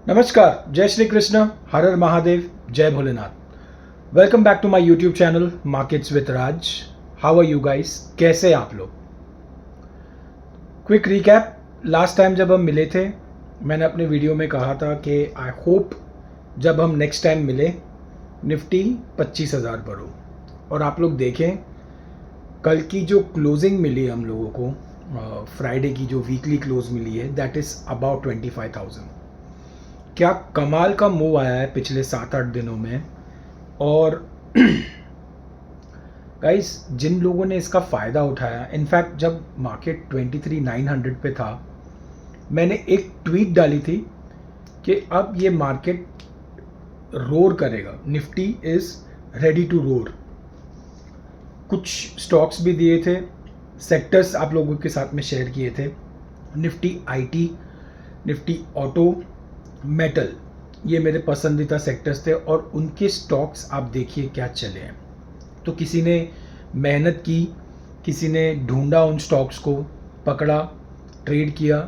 नमस्कार, जय श्री कृष्ण, हर हर महादेव, जय Bholenath. Welcome back to my YouTube channel markets with Raj. How are you guys? कैसे हैं आप लोग? क्विक रिकैप, लास्ट टाइम जब हम मिले थे मैंने अपने वीडियो में कहा था कि आई होप जब हम नेक्स्ट टाइम मिले निफ्टी 25,000 पर हो। और आप लोग देखें कल की जो क्लोजिंग मिली हम लोगों को, फ्राइडे की जो वीकली क्लोज मिली है, दैट इज़ अबाउट 25,000। क्या कमाल का मूव आया है पिछले 7-8 दिनों में। और गाइस, जिन लोगों ने इसका फ़ायदा उठाया, इनफैक्ट जब मार्केट 23,900 पे था मैंने एक ट्वीट डाली थी कि अब ये मार्केट रोर करेगा, Nifty is ready to roar. कुछ स्टॉक्स भी दिए थे, सेक्टर्स आप लोगों के साथ में शेयर किए थे। Nifty IT, Nifty auto, metal, ये मेरे पसंदीदा सेक्टर्स थे और उनके स्टॉक्स आप देखिए क्या चले हैं। तो किसी ने मेहनत की, किसी ने ढूंढा उन स्टॉक्स को, पकड़ा, ट्रेड किया।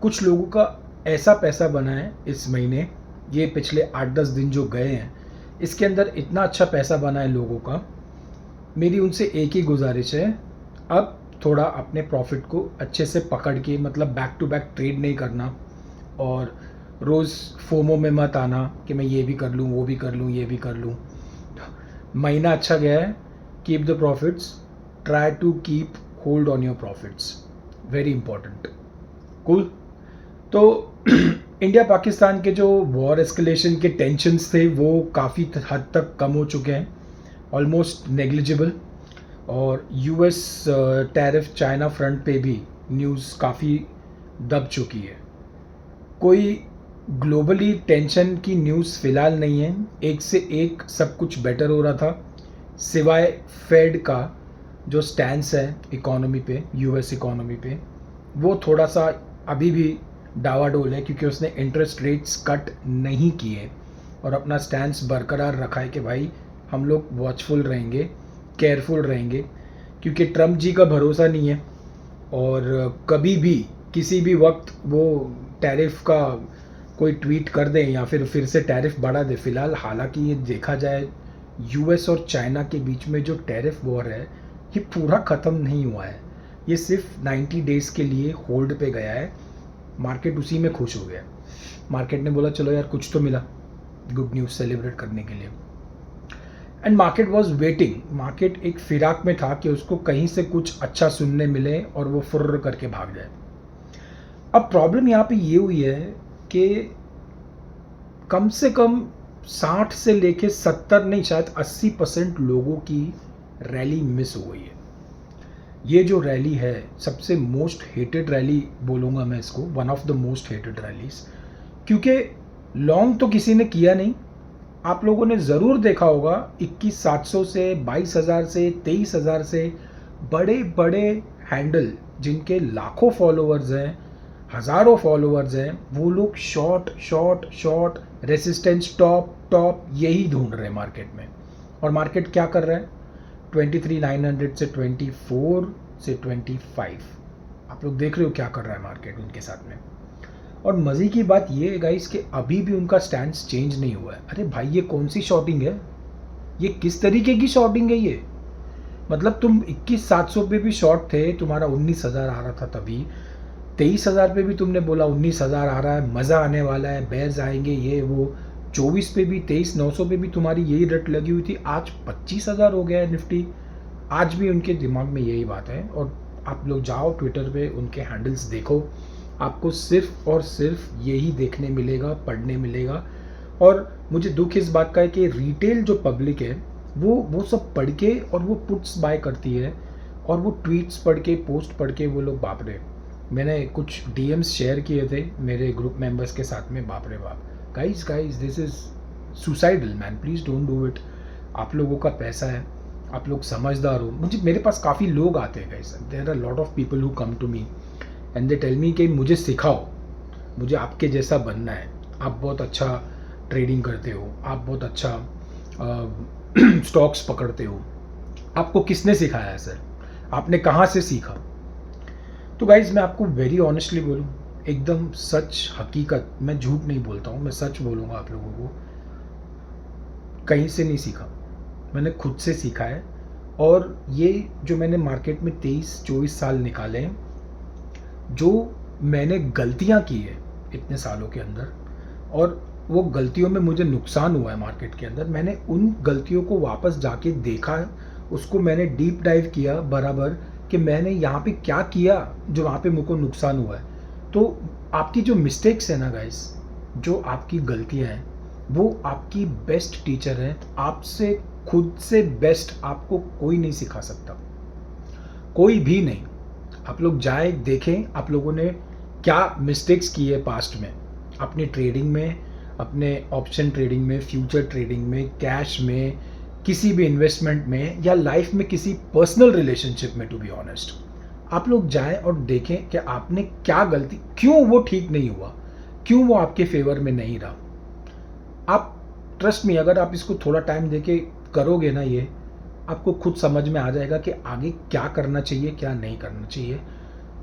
कुछ लोगों का ऐसा पैसा बना है इस महीने, ये पिछले 8-10 दिन जो गए हैं इसके अंदर इतना अच्छा पैसा बना है लोगों का। मेरी उनसे एक ही गुजारिश है, अब थोड़ा अपने प्रॉफिट को अच्छे से पकड़ के, मतलब बैक टू बैक ट्रेड नहीं करना और रोज़ फोमो में मत आना कि मैं ये भी कर लूँ, वो भी कर लूँ, ये भी कर लूँ। महीना अच्छा गया है, keep the profits, try to keep hold on your profits, very important. Cool. तो इंडिया पाकिस्तान के जो वॉर एस्केलेशन के टेंशन्स थे वो काफ़ी हद तक कम हो चुके हैं, ऑलमोस्ट नेग्लिजिबल। और यूएस टैरिफ चाइना फ्रंट पे भी न्यूज़ काफ़ी दब चुकी है। कोई ग्लोबली टेंशन की न्यूज़ फ़िलहाल नहीं है, एक से एक सब कुछ बेटर हो रहा था, सिवाय फेड का जो स्टैंस है इकोनॉमी पे, यूएस इकोनॉमी पे, वो थोड़ा सा अभी भी डावाडोल है क्योंकि उसने इंटरेस्ट रेट्स कट नहीं किए और अपना स्टैंस बरकरार रखा है कि भाई हम लोग वॉचफुल रहेंगे, केयरफुल रहेंगे, क्योंकि ट्रम्प जी का भरोसा नहीं है और कभी भी किसी भी वक्त वो टैरिफ का कोई ट्वीट कर दें या फिर से टैरिफ बढ़ा दे। फिलहाल हालांकि ये देखा जाए यूएस और चाइना के बीच में जो टैरिफ वॉर है ये पूरा ख़त्म नहीं हुआ है, ये सिर्फ 90 डेज़ के लिए होल्ड पे गया है। मार्केट उसी में खुश हो गया। मार्केट ने बोला चलो यार कुछ तो मिला गुड न्यूज़ सेलिब्रेट करने के लिए। And market was waiting, market एक फिराक में था कि उसको कहीं से कुछ अच्छा सुनने मिले और वो फुर्र करके भाग जाए। अब प्रॉब्लम यहाँ पे ये हुई है कि कम से कम 60 से लेके 70 नहीं शायद 80% लोगों की रैली मिस हो गई है। ये जो रैली है सबसे मोस्ट हेटेड रैली बोलूँगा मैं इसको, one of the most hated rallies, क्योंकि लॉन्ग तो किसी ने किया नहीं। आप लोगों ने ज़रूर देखा होगा 21,700 से 22,000 से 23,000 से बड़े बड़े हैंडल जिनके लाखों फॉलोअर्स हैं, हज़ारों फॉलोअर्स हैं, वो लोग short short short resistance top top यही ढूंढ रहे हैं मार्केट में। और मार्केट क्या कर रहा है? 23,900 से 24 से 25, आप लोग देख रहे हो क्या कर रहा है मार्केट उनके साथ में। और मज़े की बात ये है गाइस कि अभी भी उनका स्टैंड चेंज नहीं हुआ है। अरे भाई ये कौन सी शॉर्टिंग है? ये किस तरीके की शॉर्टिंग है ये? मतलब तुम 21,700 पे भी शॉर्ट थे, तुम्हारा 19,000 आ रहा था, तभी 23,000 पे भी तुमने बोला 19,000 आ रहा है, मज़ा आने वाला है, बेयर्स आएंगे, ये वो। 24 पे भी, 23,900 पे भी तुम्हारी यही रट लगी हुई थी। आज 25,000 हो गया है निफ्टी। आज भी उनके दिमाग में यही बात है। और आप लोग जाओ ट्विटर पे उनके हैंडल्स देखो, आपको सिर्फ और सिर्फ यही देखने मिलेगा, पढ़ने मिलेगा। और मुझे दुख इस बात का है कि रिटेल जो पब्लिक है वो सब पढ़ के और वो पुट्स बाय करती है और वो ट्वीट्स पढ़ के, पोस्ट पढ़ के वो लोग, बाप रे, मैंने कुछ डीएम्स शेयर किए थे मेरे ग्रुप मेंबर्स के साथ में, बाप रे बाप, guys guys this is suicidal man, please don't do it. आप लोगों का पैसा है, आप लोग समझदार हो। मेरे पास काफ़ी लोग आते हैं guys, there are lot of people who come to me and they tell me कि मुझे सिखाओ, मुझे आपके जैसा बनना है, आप बहुत अच्छा ट्रेडिंग करते हो, आप बहुत अच्छा स्टॉक्स पकड़ते हो, आपको किसने सिखाया है सर, आपने कहाँ से सीखा? तो गाइज़ मैं आपको वेरी ऑनेस्टली बोलूँ, एकदम सच हकीकत, मैं झूठ नहीं बोलता हूँ, मैं सच बोलूँगा आप लोगों को, कहीं से नहीं सीखा, मैंने खुद से सीखा है। और ये जो मैंने मार्केट में 23-24 साल निकाले हैं, जो मैंने गलतियाँ की है इतने सालों के अंदर, और वो गलतियों में मुझे नुकसान हुआ है मार्केट के अंदर, मैंने उन गलतियों को वापस जाके देखा है, उसको मैंने डीप डाइव किया बराबर कि मैंने यहाँ पे क्या किया जो वहाँ पे मुझको नुकसान हुआ है। तो आपकी जो मिस्टेक्स है ना गाइस, जो आपकी गलतियाँ हैं, वो आपकी बेस्ट टीचर हैं। आपसे खुद से बेस्ट आपको कोई नहीं सिखा सकता, कोई भी नहीं। आप लोग जाएं, देखें आप लोगों ने क्या मिस्टेक्स की है पास्ट में, अपनी ट्रेडिंग में, अपने ऑप्शन ट्रेडिंग में, फ्यूचर ट्रेडिंग में, कैश में, किसी भी इन्वेस्टमेंट में, या लाइफ में किसी पर्सनल रिलेशनशिप में। टू बी ऑनेस्ट, आप लोग जाएं और देखें कि आपने क्या गलती, क्यों वो ठीक नहीं हुआ, क्यों वो आपके फेवर में नहीं रहा। आप ट्रस्ट में, अगर आप इसको थोड़ा टाइम देके करोगे ना, ये आपको खुद समझ में आ जाएगा कि आगे क्या करना चाहिए, क्या नहीं करना चाहिए।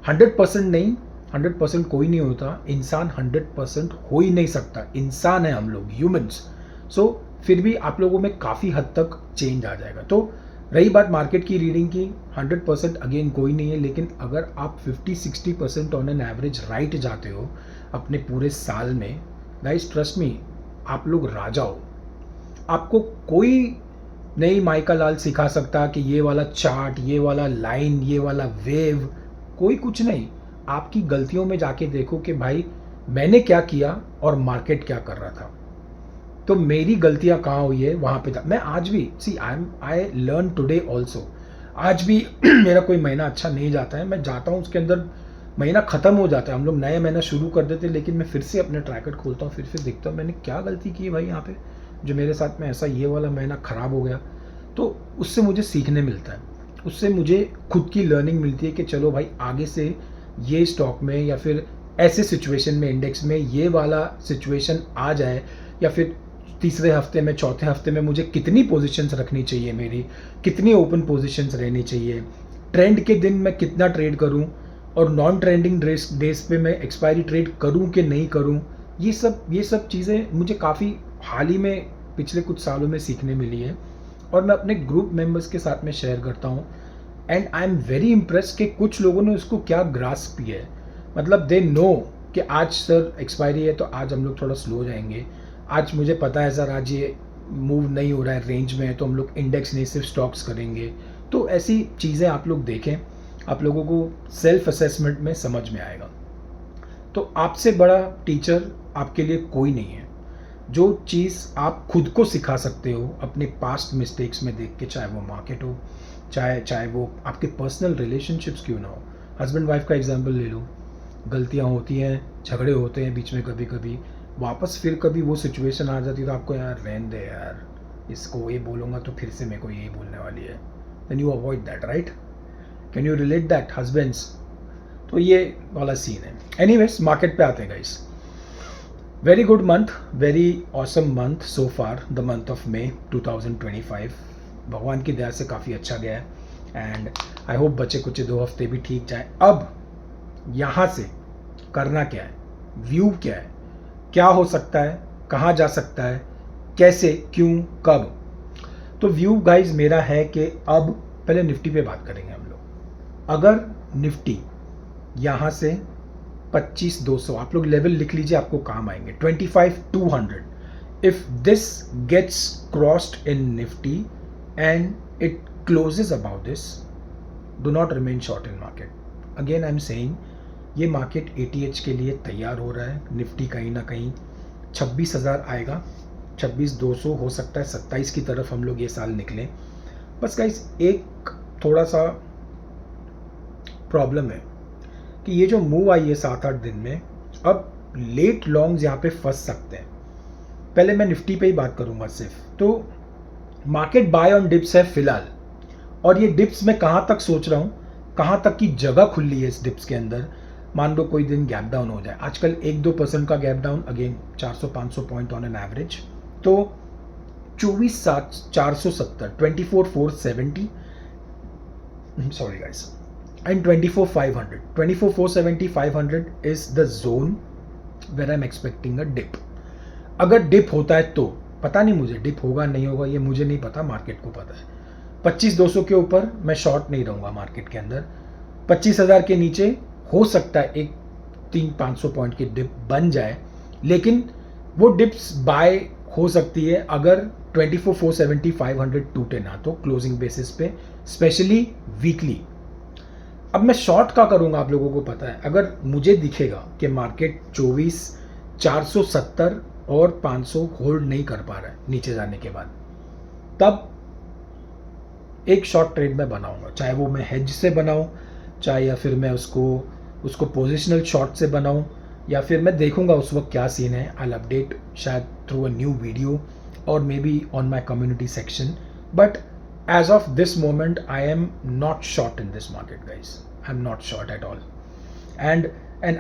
100% नहीं, 100% कोई नहीं होता, इंसान 100% हो ही नहीं सकता, इंसान है हम लोग, ह्यूमंस। सो फिर भी आप लोगों में काफ़ी हद तक चेंज आ जाएगा। तो रही बात मार्केट की रीडिंग की, 100% अगेन कोई नहीं है, लेकिन अगर आप 50-60% ऑन एन एवरेज राइट जाते हो अपने पूरे साल में, गाइस ट्रस्ट मी, आप लोग राजा हो। आपको कोई नहीं माइका लाल सिखा सकता कि ये वाला चार्ट, ये वाला लाइन, ये वाला वेव, कोई कुछ नहीं। आपकी गलतियों में जाके देखो कि भाई मैंने क्या किया और मार्केट क्या कर रहा था। तो मेरी गलतियां कहाँ हुई है वहाँ पे था। मैं आज भी आई लर्न टुडे ऑल्सो। आज भी मेरा कोई महीना अच्छा नहीं जाता है, मैं जाता हूँ उसके अंदर महीना ख़त्म हो जाता है, हम लोग नया महीना शुरू कर देते हैं, लेकिन मैं फिर से अपने ट्रैकर खोलता हूँ, फिर देखता हूँ मैंने क्या गलती की है भाई यहाँ पे, जो मेरे साथ में ऐसा ये वाला महीना ख़राब हो गया। तो उससे मुझे सीखने मिलता है, उससे मुझे खुद की लर्निंग मिलती है कि चलो भाई आगे से ये स्टॉक में या फिर ऐसे सिचुएशन में, इंडेक्स में ये वाला सिचुएशन आ जाए, या फिर तीसरे हफ्ते में, चौथे हफ्ते में मुझे कितनी पोजीशंस रखनी चाहिए, मेरी कितनी ओपन पोजीशंस रहनी चाहिए, ट्रेंड के दिन मैं कितना ट्रेड करूं, और नॉन ट्रेंडिंग डेज पे मैं एक्सपायरी ट्रेड करूं कि नहीं करूं। ये सब चीज़ें मुझे काफ़ी हाल ही में पिछले कुछ सालों में सीखने मिली है, और मैं अपने ग्रुप मेंबर्स के साथ में शेयर करता हूँ। And I am very impress कि कुछ लोगों ने उसको क्या ग्रास्प किया है, मतलब दे नो कि आज सर एक्सपायरी है तो आज हम लोग थोड़ा स्लो जाएंगे, आज मुझे पता है सर आज ये मूव नहीं हो रहा है रेंज में, तो हम लोग इंडेक्स नहीं सिर्फ स्टॉक्स करेंगे। तो ऐसी चीज़ें आप लोग देखें, आप लोगों को सेल्फ असेसमेंट में समझ में आएगा। तो आपसे बड़ा टीचर आपके लिए कोई नहीं है। जो चीज़ आप खुद को सिखा सकते हो अपने पास्ट मिस्टेक्स में देख के, चाहे वो मार्केट हो, चाहे वो आपके पर्सनल रिलेशनशिप्स क्यों ना हो। हस्बैंड वाइफ का एग्जांपल ले लो, गलतियाँ होती हैं, झगड़े होते हैं बीच में कभी कभी, वापस फिर कभी वो सिचुएशन आ जाती है तो आपको यार रहने दे यार, इसको ये बोलूँगा तो फिर से मेरे को यही बोलने वाली है, then you avoid that, right. Can you relate that husbands? तो ये वाला सीन है। एनीवेज, मार्केट पे आते हैं guys. Very good month, very awesome month so far, the month of May 2025। भगवान की दया से काफ़ी अच्छा गया है, एंड आई होप बचे कुछ 2 हफ्ते भी ठीक जाए। अब यहाँ से करना क्या है, व्यू क्या है, क्या हो सकता है, कहाँ जा सकता है, कैसे, क्यों, कब। तो व्यू गाइज मेरा है कि अब पहले निफ्टी पे बात करेंगे हम लोग। अगर निफ्टी यहाँ से 25,200, आप लोग लेवल लिख लीजिए, आपको काम आएंगे 25,200। If this gets crossed in Nifty and it closes about this, do not remain short in market. Again I am saying, ये मार्केट ATH के लिए तैयार हो रहा है। निफ्टी कहीं ना कहीं 26,000 आएगा, 26,200 हो सकता है 27 की तरफ हम लोग ये साल निकलें। बस गाइस एक थोड़ा सा प्रॉब्लम है कि ये जो मूव आई है 7-8 दिन में, अब लेट लॉन्ग्स यहाँ पे फंस सकते हैं। पहले मैं निफ्टी पे ही बात करूँगा सिर्फ। तो मार्केट बाय ऑन डिप्स है फिलहाल, और ये डिप्स मैं कहाँ तक सोच रहा हूँ, कहाँ तक की जगह खुली है इस डिप्स के अंदर। मान लो कोई दिन गैप डाउन हो जाए, आजकल 1-2% का gap down, again 400-500 point on an average, तो 24,470, 24,470, sorry guys, and 24,500. 24,470, 500 is the zone where I'm expecting a dip. अगर डिप होता है तो पता नहीं मुझे, डिप होगा नहीं होगा ये मुझे नहीं पता, मार्केट को पता है। 25,200 के ऊपर मैं शॉर्ट नहीं रहूँगा मार्केट के अंदर। 25,000 के नीचे हो सकता है एक 300-500 पॉइंट की डिप बन जाए, लेकिन वो डिप्स बाय हो सकती है अगर 24,470, 500 टूटे ना तो क्लोजिंग बेसिस पे, स्पेशली वीकली। अब मैं शॉर्ट का करूंगा, आप लोगों को पता है, अगर मुझे दिखेगा कि मार्केट 24,470 और 500 होल्ड नहीं कर पा रहा है नीचे जाने के बाद, तब एक शॉर्ट ट्रेड में बनाऊंगा, चाहे वो मैं हेज से बनाऊं, चाहे या फिर मैं उसको पोजिशनल शॉर्ट से बनाऊं, या फिर मैं देखूंगा उस वक्त क्या सीन है। आई विल अपडेट शायद थ्रू अ न्यू वीडियो और may be on my community section, but as of this moment I am not short in this market, guys. I'm not short at all, and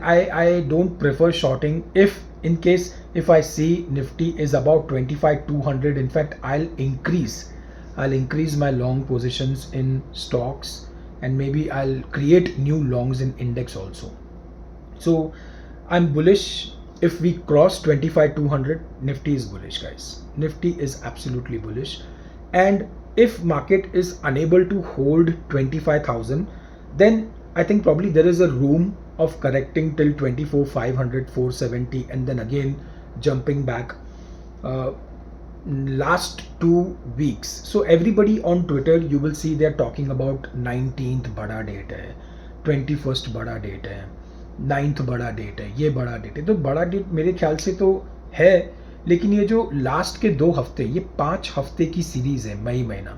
I don't prefer shorting if in case if I see Nifty is about 25,200. In fact, I'll increase my long positions in stocks, and maybe I'll create new longs in index also. So I'm bullish. If we cross 25,200, Nifty is bullish, guys. Nifty is absolutely bullish. And if market is unable to hold 25,000, then I think probably there is a room of correcting till 24,500, 470, and then again jumping back. Last 2 weeks, so everybody on Twitter, you will see they're talking about 19th बड़ा date है, 21st बड़ा date है, 9th बड़ा date है, ये बड़ा date है। तो बड़ा डेट मेरे ख्याल से तो है, लेकिन ये जो लास्ट के 2 हफ्ते, ये 5 हफ्ते की सीरीज है, मई महीना।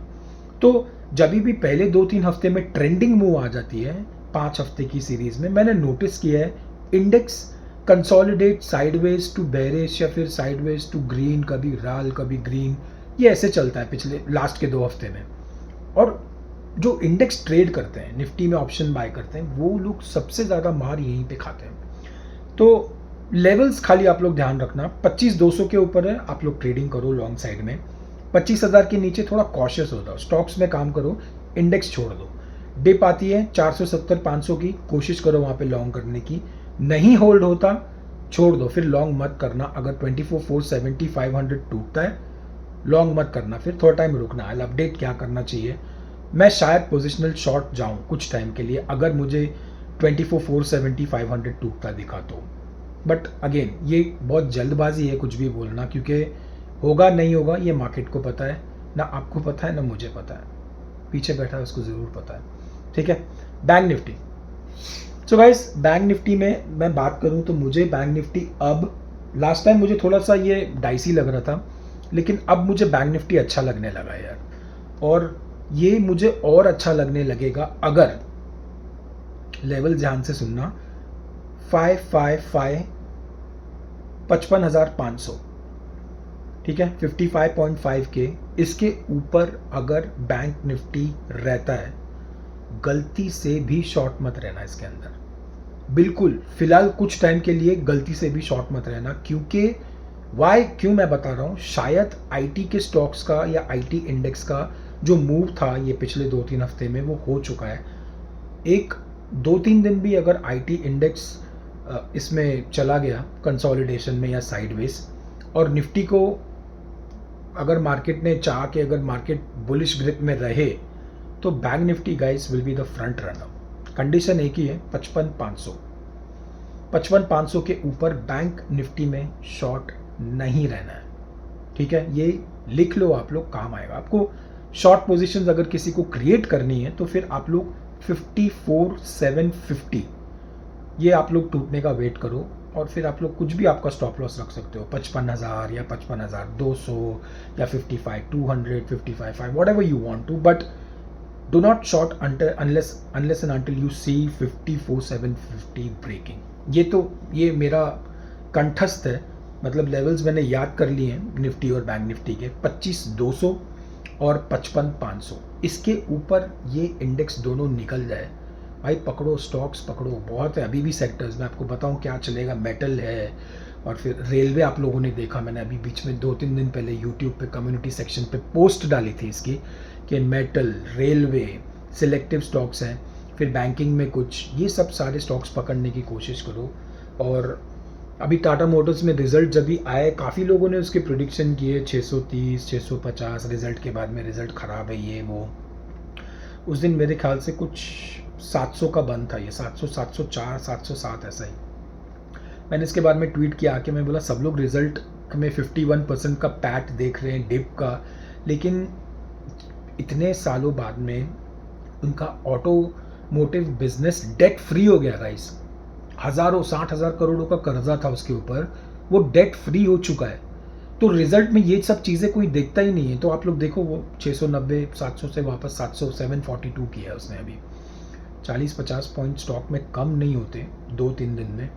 तो जब भी पहले 2-3 हफ्ते में ट्रेंडिंग मूव आ जाती है 5 हफ्ते की सीरीज में, मैंने नोटिस किया है index consolidate sideways to bearish या फिर साइडवेज टू ग्रीन, कभी लाल कभी ग्रीन, ये ऐसे चलता है पिछले लास्ट के 2 हफ्ते में। और जो इंडेक्स ट्रेड करते हैं, निफ्टी में ऑप्शन बाय करते हैं, वो लोग सबसे ज़्यादा मार यहीं पे खाते हैं। तो लेवल्स खाली आप लोग ध्यान रखना, 25,200 के ऊपर है, आप लोग ट्रेडिंग करो लॉन्ग साइड में। 25,000 के नीचे थोड़ा कॉशियस हो जाओ, स्टॉक्स में काम करो, इंडेक्स छोड़ दो। डिप आती है 470-500 की, कोशिश करो वहाँ पे लॉन्ग करने की, नहीं होल्ड होता छोड़ दो, फिर लॉन्ग मत करना। अगर 24,470, 500 टूटता है, लॉन्ग मत करना, फिर थोड़ा टाइम रुकना। आई अपडेट क्या करना चाहिए। मैं शायद पोजिशनल शॉर्ट जाऊँ कुछ टाइम के लिए अगर मुझे 24,470, 500 टूटता दिखा तो। बट अगेन ये बहुत जल्दबाजी है कुछ भी बोलना, क्योंकि होगा नहीं होगा ये मार्केट को पता है, ना आपको पता है ना मुझे पता है, पीछे बैठा है उसको ज़रूर पता है। ठीक है, bank Nifty. So guys, bank Nifty में मैं बात करूं तो मुझे बैंक निफ्टी, अब लास्ट टाइम मुझे थोड़ा सा ये डाइसी लग रहा था, लेकिन अब मुझे बैंक निफ्टी अच्छा लगने लगा यार, और ये मुझे और अच्छा लगने लगेगा अगर लेवल ध्यान से सुनना, 55,500, ठीक है, 55.5 के, इसके ऊपर अगर बैंक निफ्टी रहता है, गलती से भी शॉर्ट मत रहना इसके अंदर, बिल्कुल फिलहाल कुछ टाइम के लिए गलती से भी शॉर्ट मत रहना। क्योंकि क्यों मैं बता रहा हूँ, शायद आईटी के स्टॉक्स का या आईटी इंडेक्स का जो मूव था ये पिछले 2-3 हफ्ते में, वो हो चुका है। एक 2-3 दिन भी अगर आईटी इंडेक्स इसमें चला गया कंसोलिडेशन में या साइडवेज, और निफ्टी को अगर मार्केट ने चाह के अगर मार्केट बुलिश ग्रिप में रहे, तो bank Nifty guys will be the front runner. Condition एक ही है, 55,500। 55,500 के ऊपर बैंक निफ्टी में शॉर्ट नहीं रहना है, ठीक है, ये लिख लो आप लोग, काम आएगा आपको। शॉर्ट पोजीशंस अगर किसी को क्रिएट करनी है तो फिर आप लोग 54,750 ये आप लोग टूटने का वेट करो, और फिर आप लोग कुछ भी आपका स्टॉप लॉस रख सकते हो, 55,000 या 55,200 या 55,200, 55,500, whatever you want to, but do not short unless and until you see 54,750 breaking। ये मेरा कंठस्थ है, मतलब लेवल्स मैंने याद कर लिए हैं निफ्टी और बैंक निफ्टी के, 25,200 और 55,500। इसके ऊपर ये इंडेक्स दोनों निकल जाए भाई, पकड़ो स्टॉक्स पकड़ो, बहुत है अभी भी सेक्टर्स में। आपको बताऊं क्या चलेगा, मेटल है, और फिर रेलवे आप लोगों ने देखा, मैंने अभी बीच में 2-3 दिन पहले यूट्यूब पे कम्युनिटी सेक्शन पे पोस्ट डाली थी इसकी कि मेटल, रेलवे, सिलेक्टिव स्टॉक्स हैं। फिर बैंकिंग में कुछ, ये सब सारे स्टॉक्स पकड़ने की कोशिश करो। और अभी टाटा मोटर्स में रिजल्ट जब भी आए, काफ़ी लोगों ने उसके प्रिडिक्शन किए 630 650, रिजल्ट के बाद में रिजल्ट ख़राब है ये वो। उस दिन मेरे ख्याल से कुछ 700 का बंद था, ये 700 704 707 ऐसा ही। मैंने इसके बाद में ट्वीट किया कि मैं बोला सब लोग रिजल्ट में 51% का पैट देख रहे हैं डिप का, लेकिन इतने सालों बाद में उनका ऑटोमोटिव बिजनेस डेट फ्री हो गया गाइस। हज़ारों 60,000 करोड़ों का कर्जा था उसके ऊपर, वो डेट फ्री हो चुका है। तो रिजल्ट में ये सब चीज़ें कोई देखता ही नहीं है। तो आप लोग देखो वो 690 700 से वापस 700 742 किया है उसने अभी। 40-50 पॉइंट स्टॉक में कम नहीं होते 2-3 दिन में।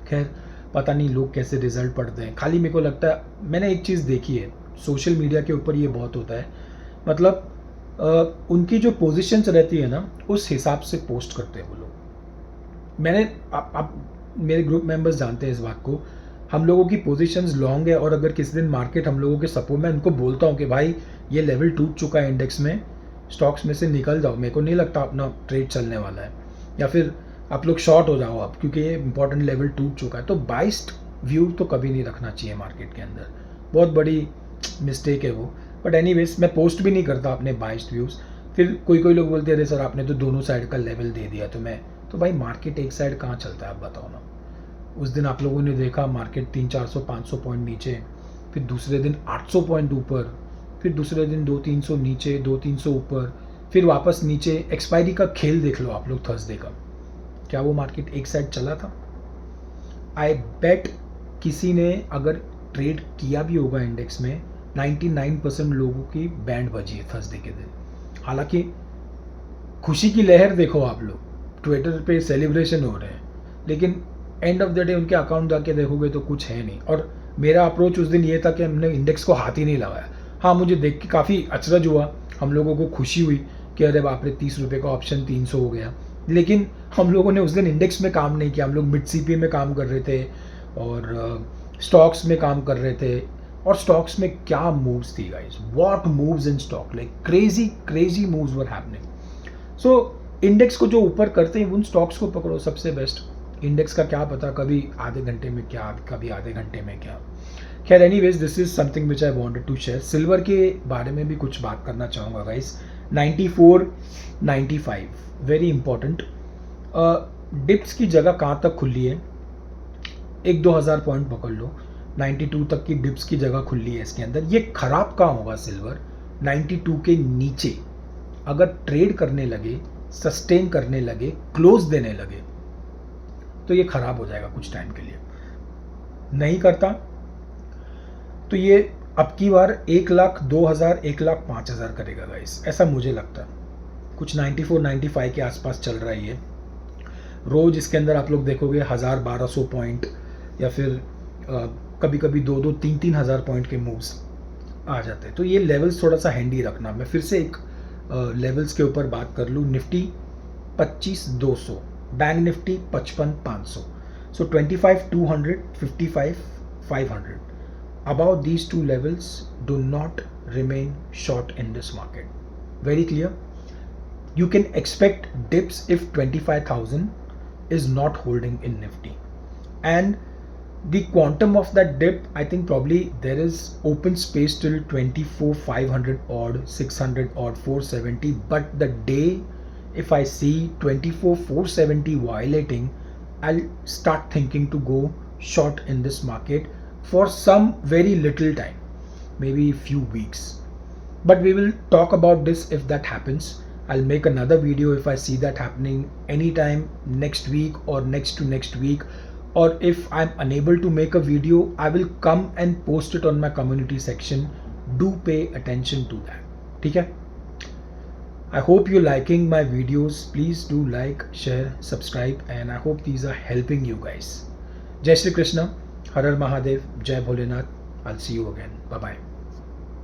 खैर पता नहीं लोग कैसे रिजल्ट पढ़ते हैं। खाली मेरे को लगता है, मैंने एक चीज़ देखी है सोशल मीडिया के ऊपर, ये बहुत होता है, मतलब उनकी जो पोजीशंस रहती है ना उस हिसाब से पोस्ट करते हैं वो लोग। मैंने आप मेरे ग्रुप मेंबर्स जानते हैं इस बात को, हम लोगों की पोजीशंस लॉन्ग है और अगर किसी दिन मार्केट हम लोगों के सपोर्ट में, उनको बोलता हूँ कि भाई ये लेवल टूट चुका है इंडेक्स में, स्टॉक्स में से निकल जाओ, मेरे को नहीं लगता अपना ट्रेड चलने वाला है, या फिर आप लोग शॉर्ट हो जाओ अब क्योंकि ये इंपॉर्टेंट लेवल टूट चुका है। तो बाइस्ड व्यू तो कभी नहीं रखना चाहिए मार्केट के अंदर, बहुत बड़ी मिस्टेक है वो। बट एनीवेज मैं पोस्ट भी नहीं करता अपने बाइस्ड व्यूज़। फिर कोई लोग बोलते हैं अरे सर आपने तो दोनों साइड का लेवल दे दिया, तो भाई मार्केट एक साइड कहाँ चलता है आप बताओ ना। उस दिन आप लोगों ने देखा मार्केट 300-400-500 पॉइंट नीचे, फिर दूसरे दिन 800 पॉइंट ऊपर, फिर दूसरे दिन 200-300 नीचे, 200-300 ऊपर, फिर वापस नीचे। एक्सपायरी का खेल देख लो आप लोग थर्सडे का, क्या वो मार्केट एक साइड चला था? आई बेट किसी ने अगर ट्रेड किया भी होगा इंडेक्स में, 99% लोगों की बैंड बजी है थर्सडे के दिन। हालांकि खुशी की लहर देखो आप लोग, ट्विटर पे सेलिब्रेशन हो रहे हैं, लेकिन एंड ऑफ द डे उनके अकाउंट जाके देखोगे तो कुछ है नहीं। और मेरा अप्रोच उस दिन ये था कि हमने इंडेक्स को हाथ ही नहीं लगाया। हाँ, मुझे देख के काफ़ी अचरज हुआ, हम लोगों को खुशी हुई कि अरे बाप रे 30 रुपये का ऑप्शन 300 हो गया, लेकिन हम लोगों ने उस दिन इंडेक्स में काम नहीं किया। हम लोग मिड सीपी में काम कर रहे थे और स्टॉक्स में काम कर रहे थे। और स्टॉक्स में क्या मूव्स थी guys, what moves in stock, like crazy moves were happening. So index को जो ऊपर करते हैं उन स्टॉक्स को पकड़ो, सबसे बेस्ट। इंडेक्स का क्या पता कभी आधे घंटे में क्या, कभी आधे घंटे में क्या। खैर anyways this is something which I wanted to share. Silver के बारे में भी कुछ बात करना चाहूँगा गाइस। 94-95 very important. डिप्स की जगह कहाँ तक खुली है, 1-2 हज़ार पॉइंट पकड़ लो, 92 तक की डिप्स की जगह खुली है इसके अंदर। ये खराब कहाँ होगा सिल्वर, 92 के नीचे अगर ट्रेड करने लगे, सस्टेन करने लगे, क्लोज देने लगे, तो ये खराब हो जाएगा कुछ टाइम के लिए। नहीं करता तो ये अब की बार 1,02,000 1,05,000 करेगा गाइस, ऐसा मुझे लगता है। कुछ 94-95 के आसपास चल रहा है ये। रोज इसके अंदर आप लोग देखोगे 1,000-1,200 पॉइंट, या फिर कभी कभी 2-2 3-3 हज़ार पॉइंट के मूव्स आ जाते हैं। तो ये लेवल्स थोड़ा सा हैंडी रखना। मैं फिर से एक लेवल्स के ऊपर बात कर लूँ। Nifty 25,200, bank Nifty 55,500, so 25,200, 55,500. Above these two levels, do not remain short in this market. Very clear? You can expect dips if 25,000 is not holding in Nifty. And the quantum of that dip, I think probably there is open space till 24,500 odd, 600 odd, 470. But the day if I see 24,470 violating, I'll start thinking to go short in this market for some very little time, maybe few weeks. But we will talk about this if that happens. I'll make another video if I see that happening anytime next week or next to next week. Or if I'm unable to make a video, I will come and post it on my community section. Do pay attention to that. ठीक है? I hope you're liking my videos. Please do like, share, subscribe, and I hope these are helping you guys. Jai Shri Krishna, Har Har Mahadev, Jai Bholenath. I'll see you again. Bye bye.